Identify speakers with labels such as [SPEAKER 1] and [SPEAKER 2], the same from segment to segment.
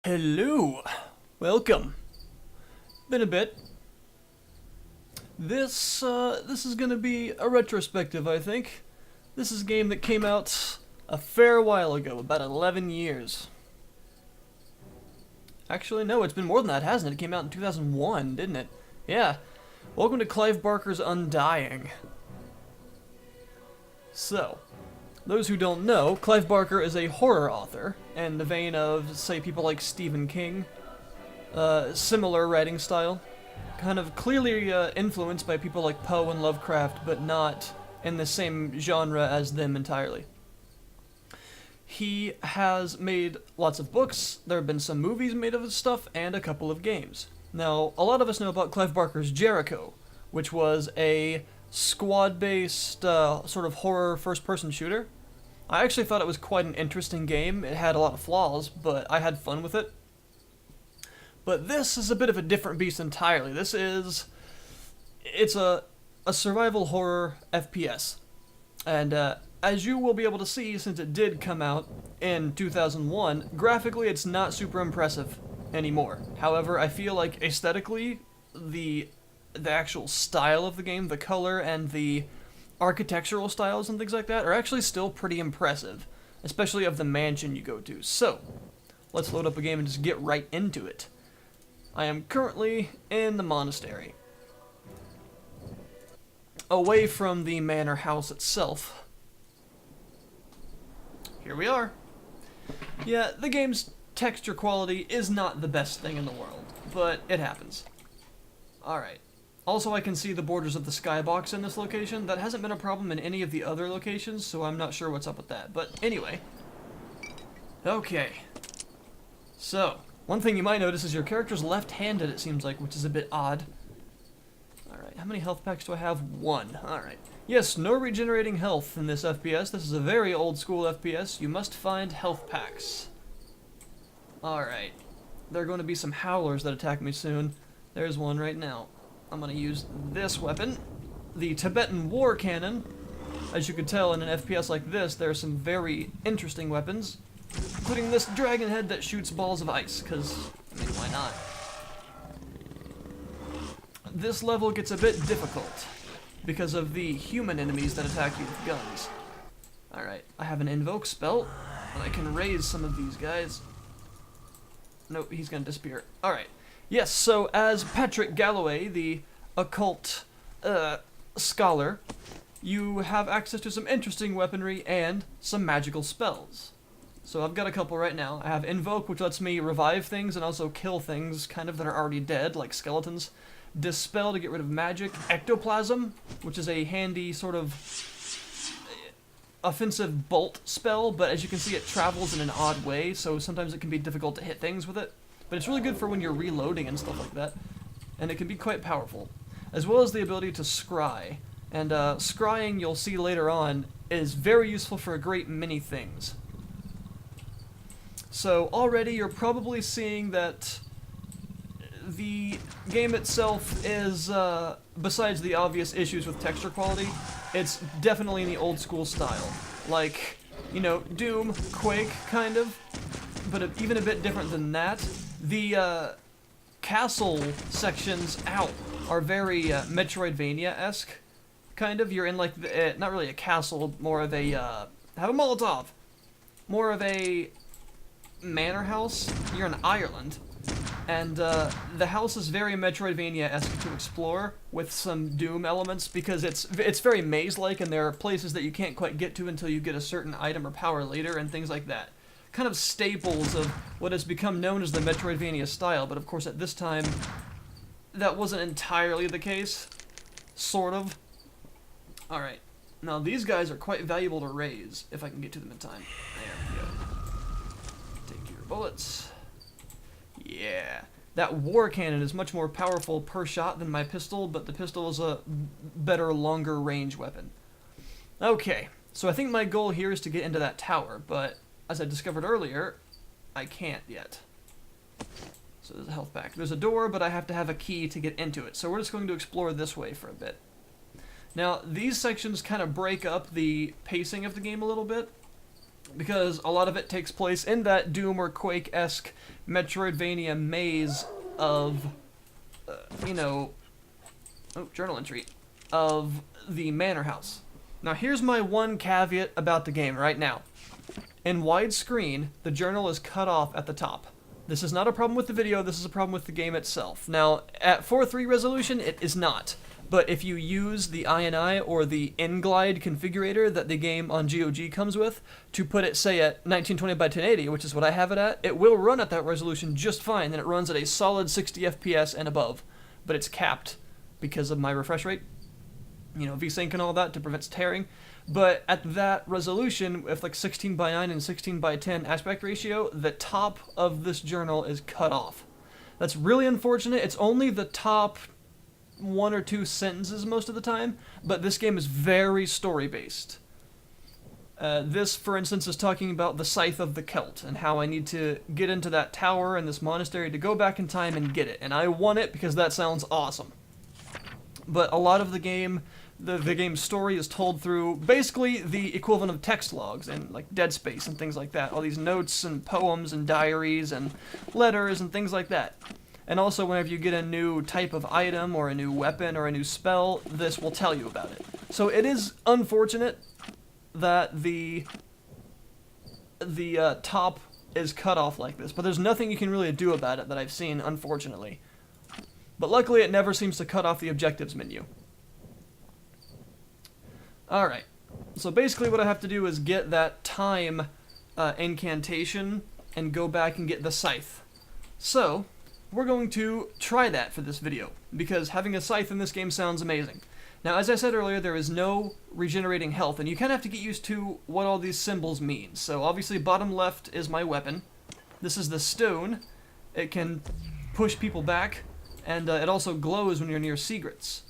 [SPEAKER 1] Hello, welcome. Been a bit. This is gonna be a retrospective, I think. This is a game that came out a fair while ago, about 11 years. Actually, no, it's been more than that, hasn't it? It came out in 2001, didn't it? Yeah. Welcome to Clive Barker's Undying. So, those who don't know, Clive Barker is a horror author, in the vein of, say, people like Stephen King. Similar writing style. Kind of clearly influenced by people like Poe and Lovecraft, but not in the same genre as them entirely. He has made lots of books, there have been some movies made of his stuff, and a couple of games. Now, a lot of us know about Clive Barker's Jericho, which was a squad-based sort of horror first-person shooter. I actually thought it was quite an interesting game. It had a lot of flaws, but I had fun with it. But this is a bit of a different beast entirely. It's a survival horror FPS. And as you will be able to see, since it did come out in 2001, graphically it's not super impressive anymore. However, I feel like aesthetically, the actual style of the game, the color and the architectural styles and things like that are actually still pretty impressive, especially of the mansion you go to. So, let's load up a game and just get right into it. I am currently in the monastery, away from the manor house itself. Here we are. Yeah, the game's texture quality is not the best thing in the world, but it happens. Alright. Also, I can see the borders of the skybox in this location. That hasn't been a problem in any of the other locations, so I'm not sure what's up with that. But anyway. Okay. So, one thing you might notice is your character's left-handed, it seems like, which is a bit odd. Alright, how many health packs do I have? One. Alright. Yes, no regenerating health in this FPS. This is a very old-school FPS. You must find health packs. Alright. There are going to be some howlers that attack me soon. There's one right now. I'm going to use this weapon, the Tibetan War Cannon. As you can tell, in an FPS like this, there are some very interesting weapons, including this dragon head that shoots balls of ice, because, I mean, why not? This level gets a bit difficult because of the human enemies that attack you with guns. Alright, I have an invoke spell, and I can raise some of these guys. Nope, he's going to disappear. Alright. Yes, so as Patrick Galloway, the occult scholar, you have access to some interesting weaponry and some magical spells. So I've got a couple right now. I have Invoke, which lets me revive things and also kill things kind of that are already dead, like skeletons. Dispel to get rid of magic. Ectoplasm, which is a handy sort of offensive bolt spell, but as you can see it travels in an odd way, so sometimes it can be difficult to hit things with it. But it's really good for when you're reloading and stuff like that, and it can be quite powerful. As well as the ability to scry. And scrying, you'll see later on, is very useful for a great many things. So already you're probably seeing that the game itself is, besides the obvious issues with texture quality, it's definitely in the old school style. Like, you know, Doom, Quake, kind of, but even a bit different than that. The castle sections out are very Metroidvania-esque, kind of. You're in like, not really a castle, more of a, have a Molotov, more of a manor house. You're in Ireland, and the house is very Metroidvania-esque to explore, with some Doom elements, because it's very maze-like, and there are places that you can't quite get to until you get a certain item or power later, and things like that. Kind of staples of what has become known as the Metroidvania style, but of course at this time, that wasn't entirely the case. Sort of. Alright. Now these guys are quite valuable to raise, if I can get to them in time. There we go. Take your bullets. Yeah. That war cannon is much more powerful per shot than my pistol, but the pistol is a better, longer range weapon. Okay. So I think my goal here is to get into that tower, but as I discovered earlier, I can't yet. So there's a health pack. There's a door, but I have to have a key to get into it. So we're just going to explore this way for a bit. Now, these sections kind of break up the pacing of the game a little bit. because a lot of it takes place in that Doom or Quake-esque Metroidvania maze of, journal entry, of the Manor House. Now here's my one caveat about the game right now. In widescreen, the journal is cut off at the top. This is not a problem with the video, this is a problem with the game itself. Now, at 4:3 resolution, it is not. But if you use the INI or the N-Glide configurator that the game on GOG comes with, to put it, say, at 1920 by 1080, which is what I have it at, it will run at that resolution just fine, and it runs at a solid 60 FPS and above. But it's capped because of my refresh rate. VSync and all that to prevent tearing. But at that resolution, with like 16 by 9 and 16 by 10 aspect ratio, the top of this journal is cut off. That's really unfortunate. It's only the top 1 or 2 sentences most of the time, but this game is very story-based. This, for instance, is talking about the Scythe of the Celt, and how I need to get into that tower in this monastery to go back in time and get it. And I want it because that sounds awesome. But a lot of the game, the game's story is told through basically the equivalent of text logs and like Dead Space and things like that. All these notes and poems and diaries and letters and things like that. And also whenever you get a new type of item or a new weapon or a new spell, this will tell you about it. So it is unfortunate that the top is cut off like this, but there's nothing you can really do about it that I've seen, unfortunately. But luckily it never seems to cut off the objectives menu. Alright, so basically what I have to do is get that time incantation and go back and get the scythe. So, we're going to try that for this video, because having a scythe in this game sounds amazing. Now, as I said earlier, there is no regenerating health, and you kind of have to get used to what all these symbols mean. So obviously bottom left is my weapon. This is the stone. It can push people back, and it also glows when you're near secrets.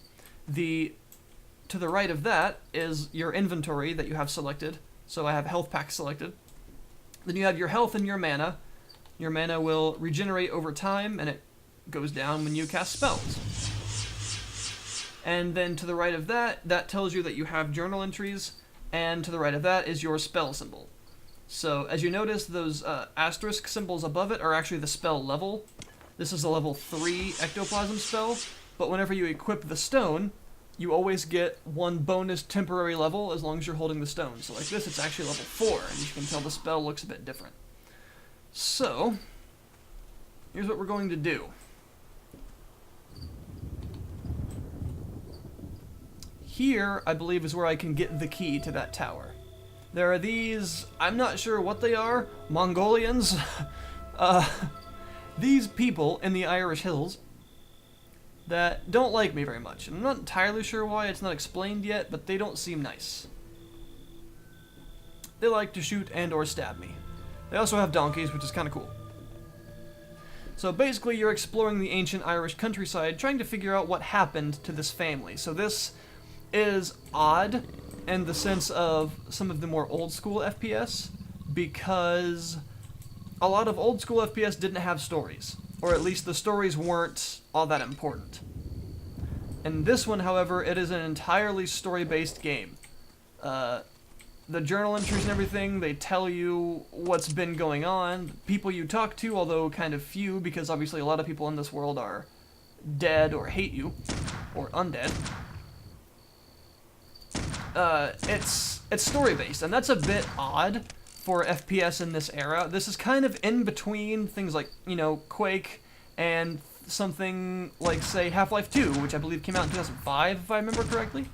[SPEAKER 1] To the right of that is your inventory that you have selected. So I have health pack selected. Then you have your health and your mana. Your mana will regenerate over time, and it goes down when you cast spells. And then to the right of that, that tells you that you have journal entries, and to the right of that is your spell symbol. So as you notice, those asterisk symbols above it are actually the spell level. This is a level 3 ectoplasm spell, but whenever you equip the stone, you always get one bonus temporary level as long as you're holding the stone. So like this, it's actually level 4, and you can tell the spell looks a bit different. So, here's what we're going to do. Here, I believe, is where I can get the key to that tower. There are these, I'm not sure what they are, Mongolians? These people in the Irish Hills that don't like me very much. I'm not entirely sure why, it's not explained yet, but they don't seem nice. They like to shoot and or stab me. They also have donkeys, which is kind of cool. So basically, you're exploring the ancient Irish countryside, trying to figure out what happened to this family. So this is odd in the sense of some of the more old school FPS, because a lot of old school FPS didn't have stories, or at least the stories weren't all that important. In this one, however, it is an entirely story-based game. The journal entries and everything, they tell you what's been going on. People you talk to, although kind of few, because obviously a lot of people in this world are dead or hate you, or undead. It's story-based, and that's a bit odd for FPS in this era. This is kind of in between things like, Quake and something like, say, Half-Life 2, which I believe came out in 2005, if I remember correctly.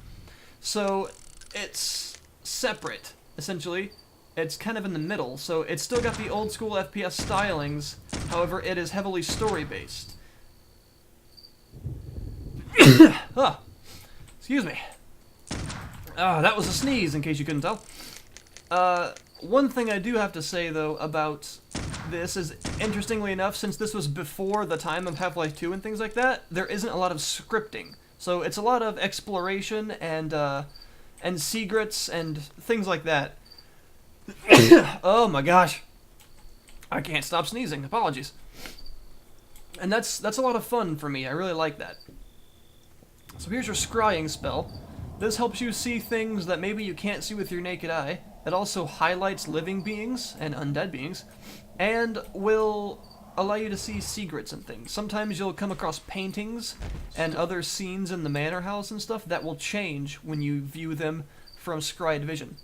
[SPEAKER 1] So, it's separate, essentially. It's kind of in the middle, so it's still got the old school FPS stylings, however, it is heavily story-based. Excuse me. That was a sneeze, in case you couldn't tell. One thing I do have to say, though, about this is, interestingly enough, since this was before the time of Half-Life 2 and things like that, there isn't a lot of scripting. So it's a lot of exploration and secrets and things like that. Oh my gosh. I can't stop sneezing. Apologies. And that's a lot of fun for me. I really like that. So here's your scrying spell. This helps you see things that maybe you can't see with your naked eye. It also highlights living beings and undead beings, and will allow you to see secrets and things. Sometimes you'll come across paintings and other scenes in the manor house and stuff that will change when you view them from scryed vision.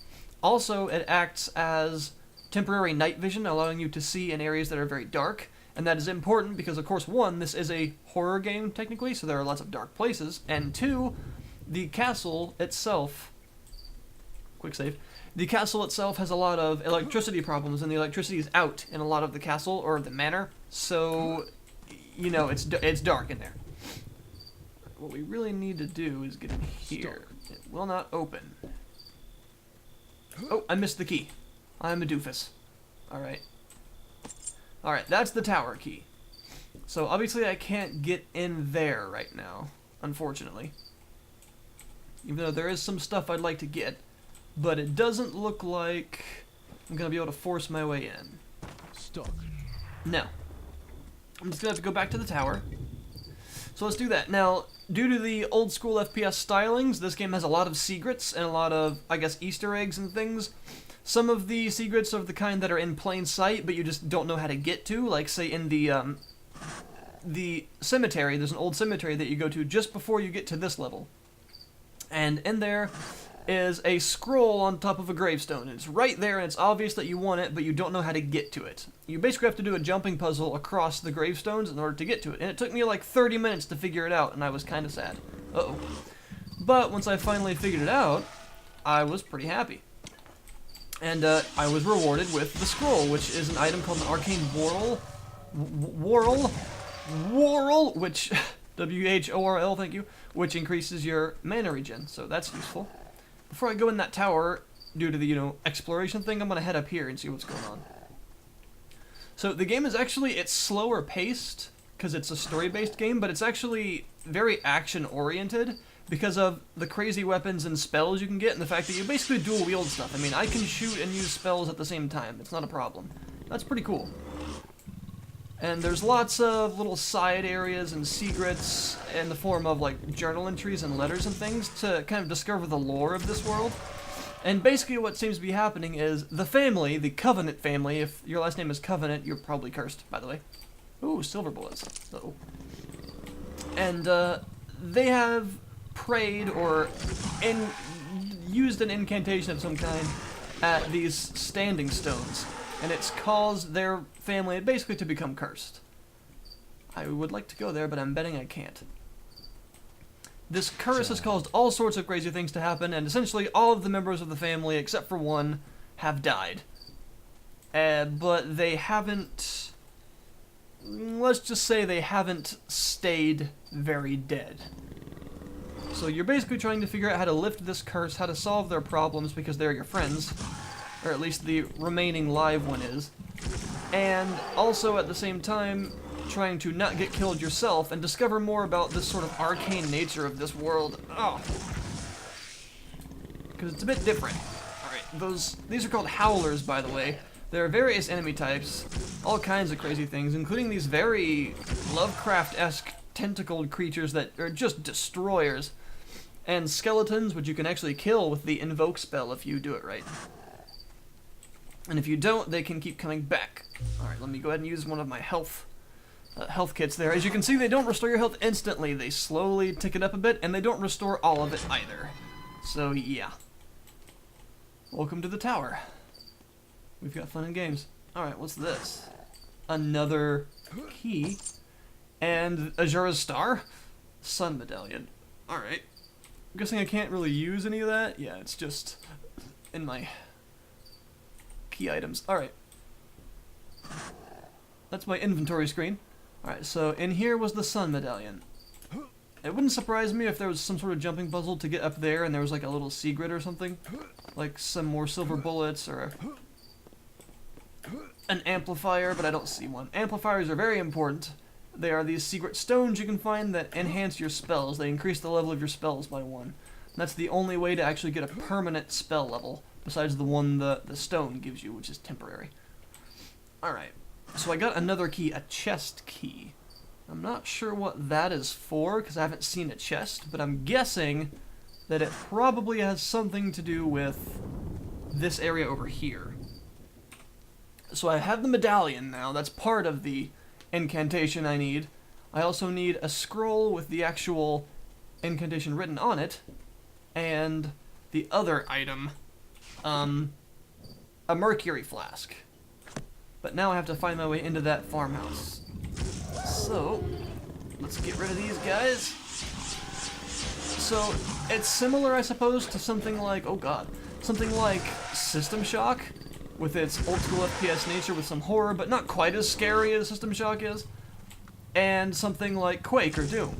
[SPEAKER 1] Also, it acts as temporary night vision, allowing you to see in areas that are very dark, and that is important because, of course, one, this is a horror game, technically, so there are lots of dark places, and two, the castle itself, quick save, the castle itself has a lot of electricity problems, and the electricity is out in a lot of the castle, or the manor, so, you know, it's dark in there. What we really need to do is get in here. It will not open. Oh, I missed the key. I'm a doofus. Alright. Alright, that's the tower key. So obviously I can't get in there right now, unfortunately. Even though there is some stuff I'd like to get. But it doesn't look like I'm going to be able to force my way in.
[SPEAKER 2] Stuck.
[SPEAKER 1] No. I'm just going to have to go back to the tower. So let's do that. Now, due to the old school FPS stylings, this game has a lot of secrets and a lot of, I guess, Easter eggs and things. Some of the secrets are the kind that are in plain sight, but you just don't know how to get to. Like, say, in the cemetery, there's an old cemetery that you go to just before you get to this level. And in there is a scroll on top of a gravestone. It's right there, and it's obvious that you want it, but you don't know how to get to it. You basically have to do a jumping puzzle across the gravestones in order to get to it, and it took me like 30 minutes to figure it out, and I was kind of sad. Uh-oh. But once I finally figured it out, I was pretty happy. And I was rewarded with the scroll, which is an item called an arcane whorl, which, W-H-O-R-L, thank you, which increases your mana regen, so that's useful. Before I go in that tower, due to the, you know, exploration thing, I'm going to head up here and see what's going on. So the game is actually, it's slower paced, because it's a story-based game, but it's actually very action-oriented, because of the crazy weapons and spells you can get, and the fact that you basically dual-wield stuff. I mean, I can shoot and use spells at the same time. It's not a problem. That's pretty cool. And there's lots of little side areas and secrets in the form of, like, journal entries and letters and things to kind of discover the lore of this world. And basically what seems to be happening is the family, the Covenant family, if your last name is Covenant, you're probably cursed, by the way. Ooh, silver bullets. Uh-oh. And, they have prayed or used an incantation of some kind at these standing stones, and it's caused their family basically to become cursed. I would like to go there, but I'm betting I can't. This curse has caused all sorts of crazy things to happen, and essentially all of the members of the family, except for one, have died. But they haven't... let's just say they haven't stayed very dead. So you're basically trying to figure out how to lift this curse, how to solve their problems because they're your friends, or at least the remaining live one is, and also at the same time trying to not get killed yourself and discover more about this sort of arcane nature of this world. Oh, because it's a bit different. Alright, these are called howlers, by the way. There are various enemy types, all kinds of crazy things, including these very Lovecraft-esque tentacled creatures that are just destroyers. And skeletons, which you can actually kill with the invoke spell if you do it right. And if you don't, they can keep coming back. Alright, let me go ahead and use one of my health kits there. As you can see, they don't restore your health instantly. They slowly tick it up a bit, and they don't restore all of it either. So, yeah. Welcome to the tower. We've got fun and games. Alright, what's this? Another key. And Azura's Star? Sun Medallion. Alright. I'm guessing I can't really use any of that? Yeah, it's just in my key items. Alright. That's my inventory screen. Alright, so in here was the Sun Medallion. It wouldn't surprise me if there was some sort of jumping puzzle to get up there and there was like a little secret or something. Like some more silver bullets or an amplifier, but I don't see one. Amplifiers are very important. They are these secret stones you can find that enhance your spells. They increase the level of your spells by 1. And that's the only way to actually get a permanent spell level, besides the one the stone gives you, which is temporary. Alright, so I got another key, a chest key. I'm not sure what that is for, because I haven't seen a chest, but I'm guessing that it probably has something to do with this area over here. So I have the medallion now. That's part of the incantation I need. I also need a scroll with the actual incantation written on it, and the other item, a mercury flask. But now I have to find my way into that farmhouse. So, let's get rid of these guys. So, it's similar, I suppose, to something like, oh god, something like System Shock, with its old school FPS nature with some horror, but not quite as scary as System Shock is, and something like Quake or Doom.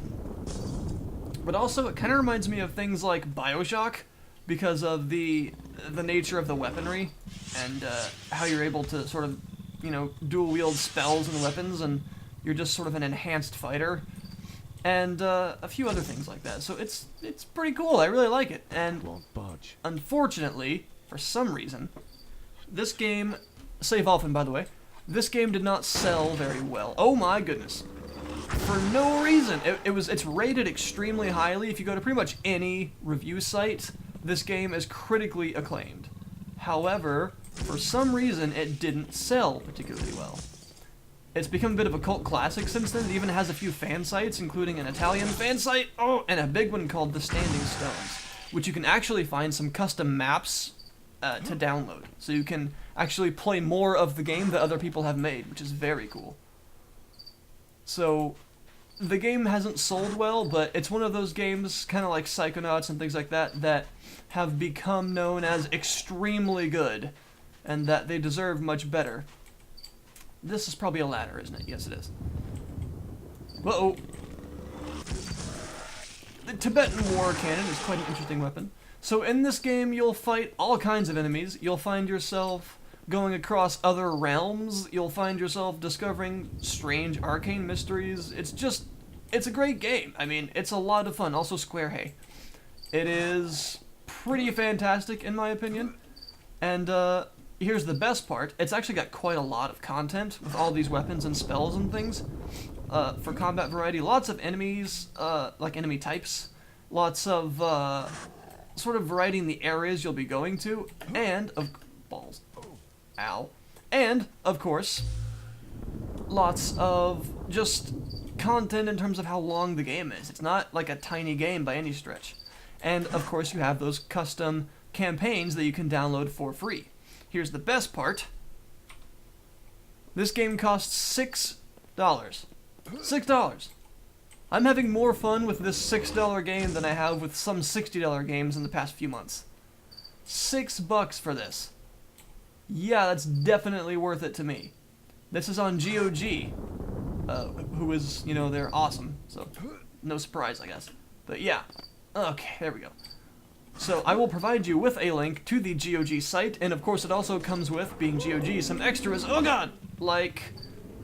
[SPEAKER 1] But also, it kind of reminds me of things like Bioshock, because of the nature of the weaponry, and how you're able to sort of, you know, dual-wield spells and weapons, and you're just sort of an enhanced fighter, and a few other things like that. So it's pretty cool. I really like it. And unfortunately, for some reason, this game, save often by the way, this game did not sell very well. Oh my goodness. For no reason. It's rated extremely highly. If you go to pretty much any review site, this game is critically acclaimed. However, for some reason, it didn't sell particularly well. It's become a bit of a cult classic since then. It even has a few fan sites, including an Italian fan site, and a big one called The Standing Stones, which you can actually find some custom maps to download. So you can actually play more of the game that other people have made, which is very cool. So, the game hasn't sold well, but it's one of those games, kind of like Psychonauts and things like that, that have become known as extremely good, and that they deserve much better. This is probably a ladder, isn't it? Yes, it is. Uh-oh. The Tibetan war cannon is quite an interesting weapon. So in this game, you'll fight all kinds of enemies. You'll find yourself going across other realms. You'll find yourself discovering strange arcane mysteries. It's a great game. I mean, it's a lot of fun. Also Square Hay. It is pretty fantastic, in my opinion. And here's the best part. It's actually got quite a lot of content with all these weapons and spells and things. For combat variety, lots of enemies, like enemy types. Lots of sort of variety in the areas you'll be going to. And, balls. Ow. And, of course, lots of just content in terms of how long the game is. It's not like a tiny game by any stretch. And, of course, you have those custom campaigns that you can download for free. Here's the best part. This game costs $6. $6. I'm having more fun with this $6 game than I have with some $60 games in the past few months. $6 for this. Yeah, that's definitely worth it to me. This is on GOG, who is, you know, they're awesome, so no surprise, I guess. But yeah, okay, there we go. So I will provide you with a link to the GOG site, and of course it also comes with, being GOG, some extras, oh god, like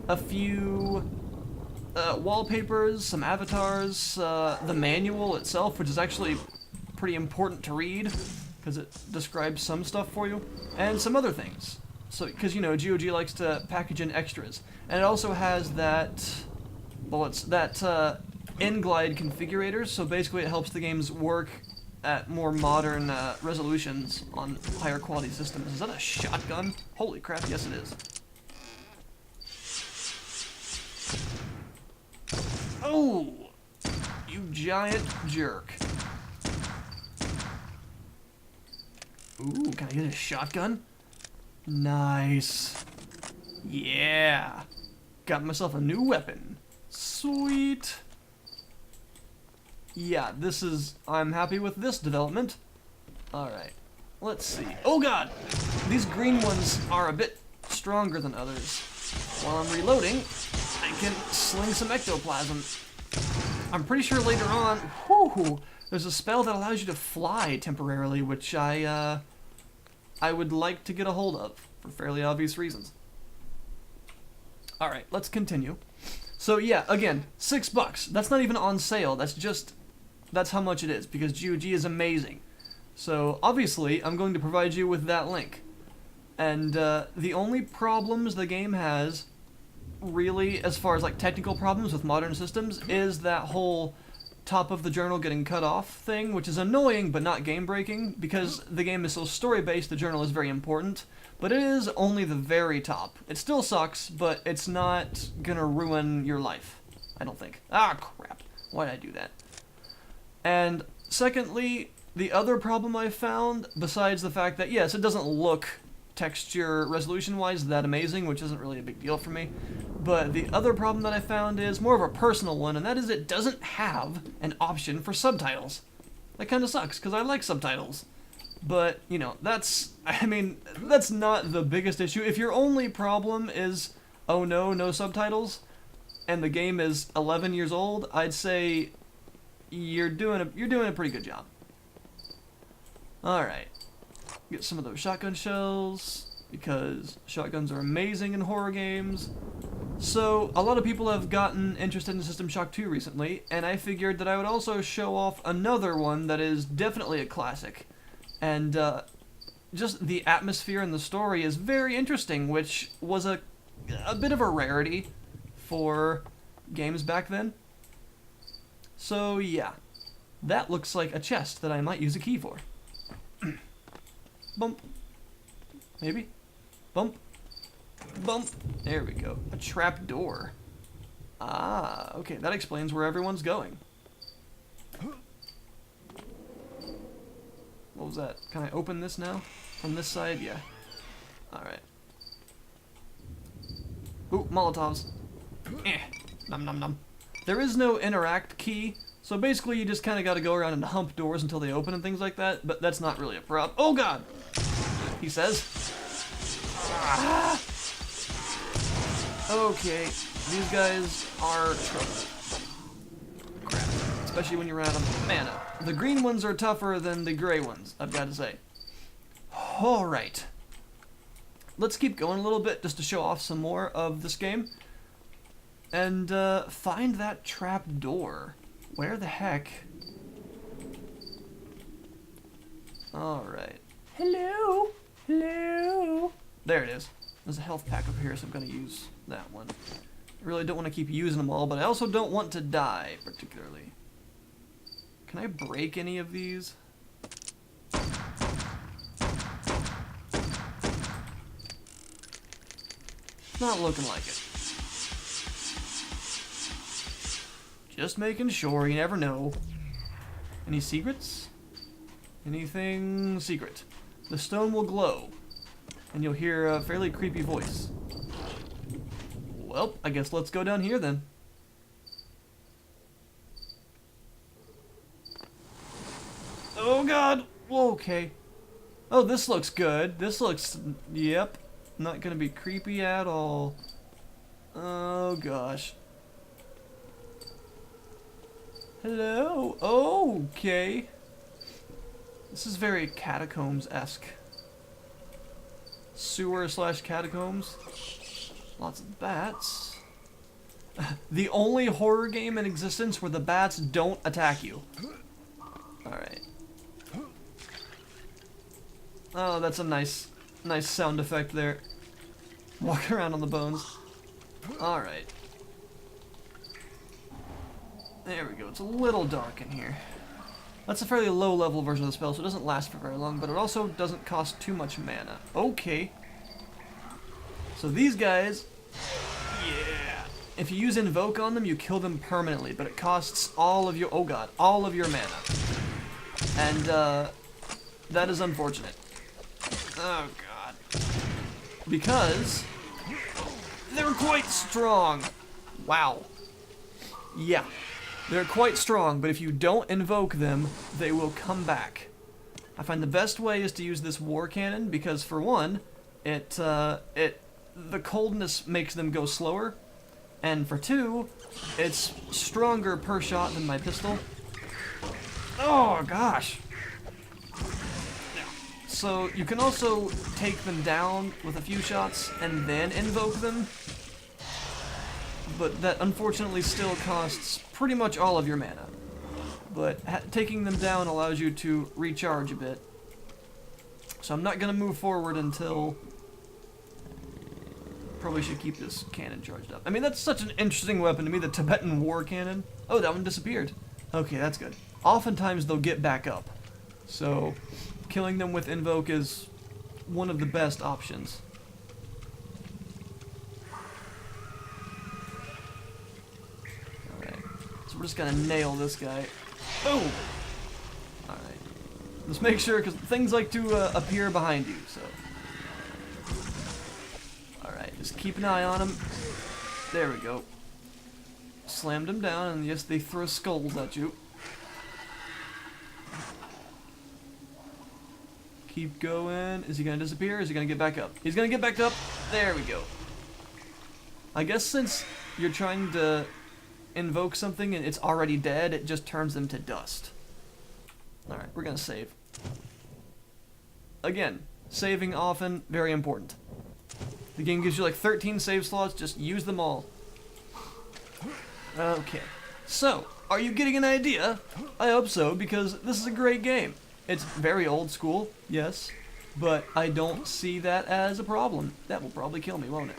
[SPEAKER 1] a few wallpapers, some avatars, the manual itself, which is actually pretty important to read, because it describes some stuff for you, and some other things. So, because, you know, GOG likes to package in extras. And it also has that, well, it's that in-glide configurators, so basically it helps the games work at more modern resolutions on higher quality systems. Is that a shotgun? Holy crap, yes it is. Oh! You giant jerk. Ooh, can I get a shotgun? Nice. Yeah. Got myself a new weapon. Sweet. Yeah, I'm happy with this development. Alright, let's see. Oh god! These green ones are a bit stronger than others. While I'm reloading, I can sling some ectoplasm. I'm pretty sure later on, there's a spell that allows you to fly temporarily, which I would like to get a hold of, for fairly obvious reasons. Alright, let's continue. So yeah, again, $6. That's not even on sale, that's how much it is, because GOG is amazing. So, obviously, I'm going to provide you with that link. And the only problems the game has, really, as far as like technical problems with modern systems, is that whole top of the journal getting cut off thing, which is annoying but not game breaking because the game is so story based. The journal is very important, but it is only the very top. It still sucks, but it's not gonna ruin your life, I don't think. Ah, crap! Why did I do that? And secondly, the other problem I found, besides the fact that yes, it doesn't look texture resolution wise that amazing, which isn't really a big deal for me. But the other problem that I found is more of a personal one, and that is it doesn't have an option for subtitles. That kind of sucks, because I like subtitles. But, you know, that's not the biggest issue. If your only problem is, oh no, no subtitles, and the game is 11 years old, I'd say you're doing a pretty good job. Alright. Get some of those shotgun shells, because shotguns are amazing in horror games. So, a lot of people have gotten interested in System Shock 2 recently, and I figured that I would also show off another one that is definitely a classic. And, just the atmosphere and the story is very interesting, which was a bit of a rarity for games back then. So, yeah. That looks like a chest that I might use a key for. Bump. Maybe? Bump. Bump. There we go. A trap door. Ah, okay. That explains where everyone's going. What was that? Can I open this now? From this side? Yeah. Alright. Ooh, Molotovs. Eh. Nom nom nom. There is no interact key, so basically you just kind of got to go around and hump doors until they open and things like that, but that's not really a problem. Oh god! He says. Ah. Okay, these guys are trouble. Crap. Especially when you're out of mana. The green ones are tougher than the gray ones, I've got to say. Alright. Let's keep going a little bit just to show off some more of this game. And find that trap door. Where the heck? Alright. Hello? Hello? There it is. There's a health pack over here, so I'm going to use that one. I really don't want to keep using them all, but I also don't want to die, particularly. Can I break any of these? Not looking like it. Just making sure, you never know. Any secrets? Anything secret? The stone will glow, and you'll hear a fairly creepy voice. Well, I guess let's go down here then. Oh god! Okay. Oh, this looks good. This looks... Yep. Not gonna be creepy at all. Oh gosh. Hello? Okay. This is very catacombs-esque. Sewer/catacombs. Lots of bats. The only horror game in existence where the bats don't attack you. Alright. Oh, that's a nice sound effect there. Walking around on the bones. Alright. There we go. It's a little dark in here. That's a fairly low level version of the spell, so it doesn't last for very long, but it also doesn't cost too much mana. Okay. So these guys, yeah. If you use Invoke on them, you kill them permanently, but it costs all of your, oh god, all of your mana. And, that is unfortunate. Oh god. Because they're quite strong. Wow. Yeah. They're quite strong, but if you don't invoke them, they will come back. I find the best way is to use this war cannon because, for one, the coldness makes them go slower, and for two, it's stronger per shot than my pistol. Oh gosh. So you can also take them down with a few shots and then invoke them, but that unfortunately still costs pretty much all of your mana. But taking them down allows you to recharge a bit. So I'm not going to move forward until... Probably should keep this cannon charged up. I mean, that's such an interesting weapon to me, the Tibetan war cannon. Oh, that one disappeared. Okay, that's good. Oftentimes they'll get back up. So, killing them with Invoke is one of the best options. Alright, so we're just gonna nail this guy. Boom! Alright. Let's make sure, because things like to appear behind you, so. Alright, just keep an eye on him. There we go. Slammed him down, and yes, they throw skulls at you. Keep going. Is he gonna disappear? Is he gonna get back up? He's gonna get back up. There we go. I guess since you're trying to invoke something and it's already dead, it just turns them to dust. Alright, we're gonna save. Again, saving often, very important. The game gives you like 13 save slots, just use them all. Okay, so, are you getting an idea? I hope so, because this is a great game. It's very old school, yes, but I don't see that as a problem. That will probably kill me, won't it?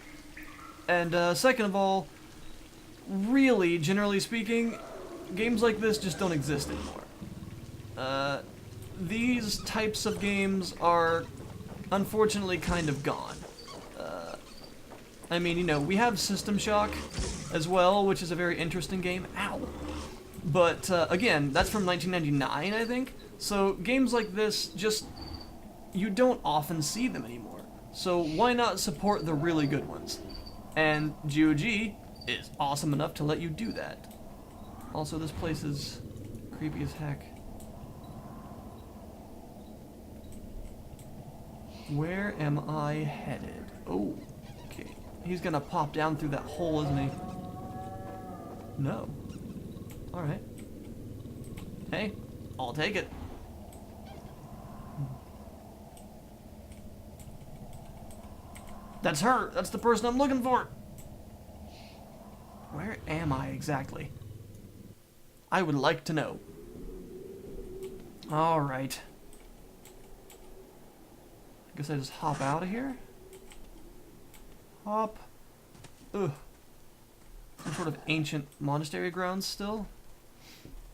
[SPEAKER 1] And second of all, really, generally speaking, games like this just don't exist anymore. These types of games are unfortunately kind of gone. I mean, you know, we have System Shock as well, which is a very interesting game. Ow! But, again, that's from 1999, I think. So, games like this, just, you don't often see them anymore. So, why not support the really good ones? And GOG is awesome enough to let you do that. Also, this place is creepy as heck. Where am I headed? Oh, okay. He's gonna pop down through that hole, isn't he? No. Alright. Hey, I'll take it. That's her! That's the person I'm looking for! Where am I exactly? I would like to know. Alright. I guess I just hop out of here? Hop. Ugh. Some sort of ancient monastery grounds still?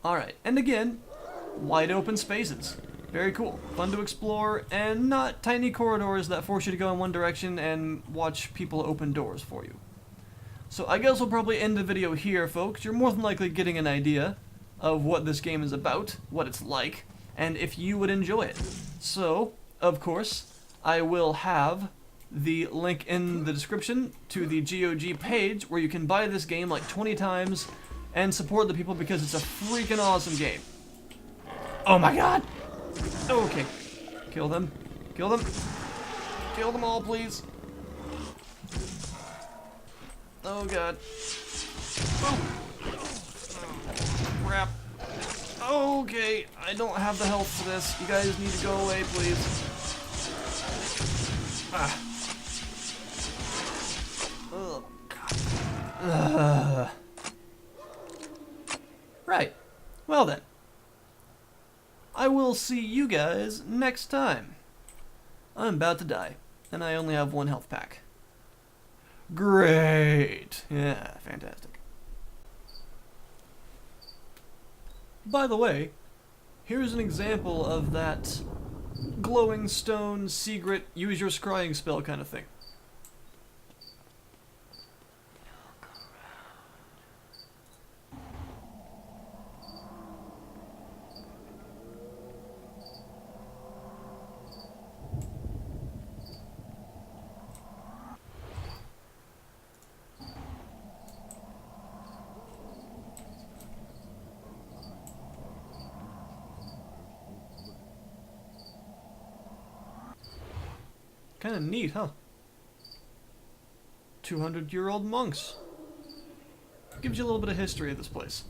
[SPEAKER 1] Alright, and again, wide open spaces. Very cool. Fun to explore, and not tiny corridors that force you to go in one direction and watch people open doors for you. So I guess we'll probably end the video here, folks. You're more than likely getting an idea of what this game is about, what it's like, and if you would enjoy it. So, of course, I will have the link in the description to the GOG page where you can buy this game like 20 times and support the people because it's a freaking awesome game. Oh my god! Okay. Kill them. Kill them. Kill them all, please. Oh god. Oh. Crap. Okay, I don't have the health for this. You guys need to go away, please. Ah. Oh, God. Right. Well then. I will see you guys next time. I'm about to die, and I only have one health pack. Great. Yeah, fantastic. By the way, here's an example of that glowing stone, secret, use your scrying spell kind of thing. Kind of neat, huh? 200-year-old monks. Gives you a little bit of history of this place.